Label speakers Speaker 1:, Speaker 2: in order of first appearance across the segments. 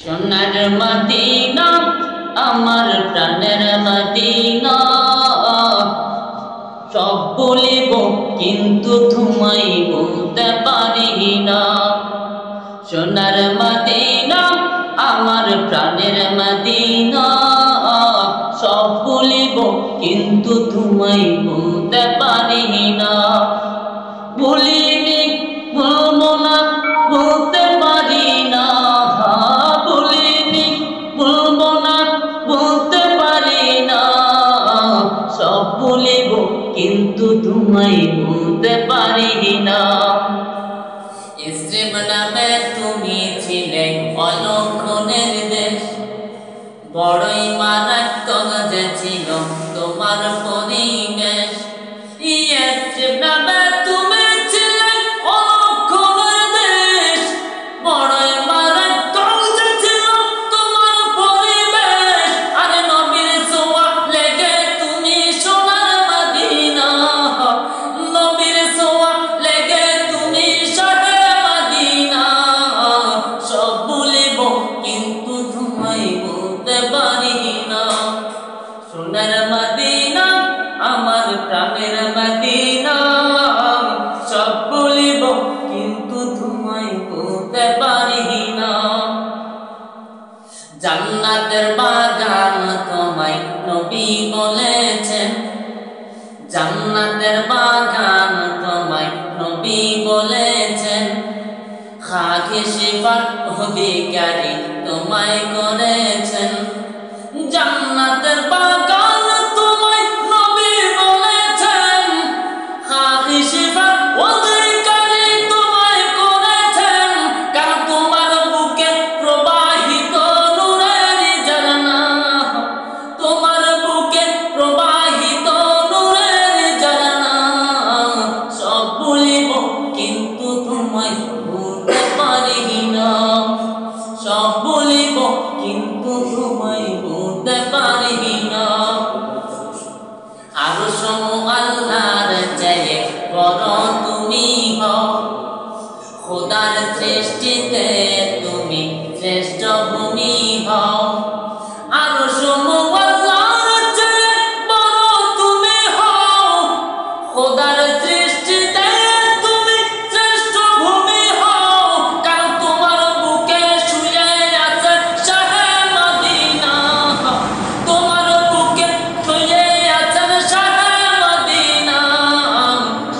Speaker 1: সোনার মদিনা আমার প্রাণের মদিনা, সব বলিব কিন্তু তোমায় বলতে পারি না। সোনার মদিনা আমার প্রাণের মদিনা, সব বলিব কিন্তু তোমায় বলতে পারি না। ভুলিনি ভুলবো না বলতে পারি না, ভুলিনি ভুলবো না বলতে পারি না। সব ভুলিব কিন্তু তোমায় বলতে পারি না। ইসরিম নামে তুমি ছিলে অলক্ষণের দেশ, বড়ই মারাত্মক যে ছিল তোমার পরিবেশ। ইসরিম নামে তুমি ছিলে অলক্ষণের দেশ, বড়ই মারাত্মক যে ছিল তোমার পরিবেশ। আরে নবীর ছোঁয়া লেগে তুমি সোনার মদিনা, নবীর ছোঁয়া লেগে তুমি শাহে মদিনা। সব ভুলিব কিন্তু তোমায় বলতে পারি না। সোনার মদিনা আমার প্রাণের মদিনা, সব ভুলিব কিন্তু তোমায় বলতে পারি না। জান্নাতের বাগান তোমায় নবী বলেছেন, জান্নাতের বাগান তোমায় নবী বলেছেন। খাকি সিফাত অধিকারী তোমায় করেছেন, জান্নাতের বাগান তোমায় নবী বলেছেন। খাকি সিফাত অধিকারী তোমায় করেছেন, কারণ তোমার বুকে প্রবাহিত নূরের ঝরনা, তোমার বুকে প্রবাহিত নূরের ঝরনা। সব ভুলিব কিন্তু তোমায় বলতে পারি না, সব ভুলিব কিন্তু তোমায় বলতে পারি না। আরশ আল্লাহর চেয়ে বড় তুমি হও, খোদার সৃষ্টিতে তুমি শ্রেষ্ঠ ভূমি হও। আরশ আল্লাহর চেয়ে বড় তুমি হও, খোদার সৃষ্টিতে তুমি শ্রেষ্ঠ ভূমি হও। কারণ তোমার বুকে শুয়ে আছে শাহে মদিনা, তোমার বুকে শুয়ে আছেন শাহে মদিনা।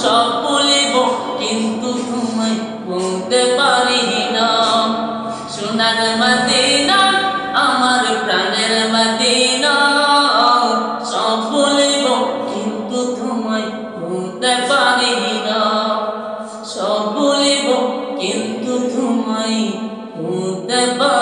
Speaker 1: সব ভুলিব কিন্তু তোমায় বলতে পারি না। সোনার মদিনা আমার প্রাণের মদিনা, সব ভুলিব কিন্তু তোমায় বলতে পারি না। সব ভুলিব কিন্তু তোমায় বলতে পারি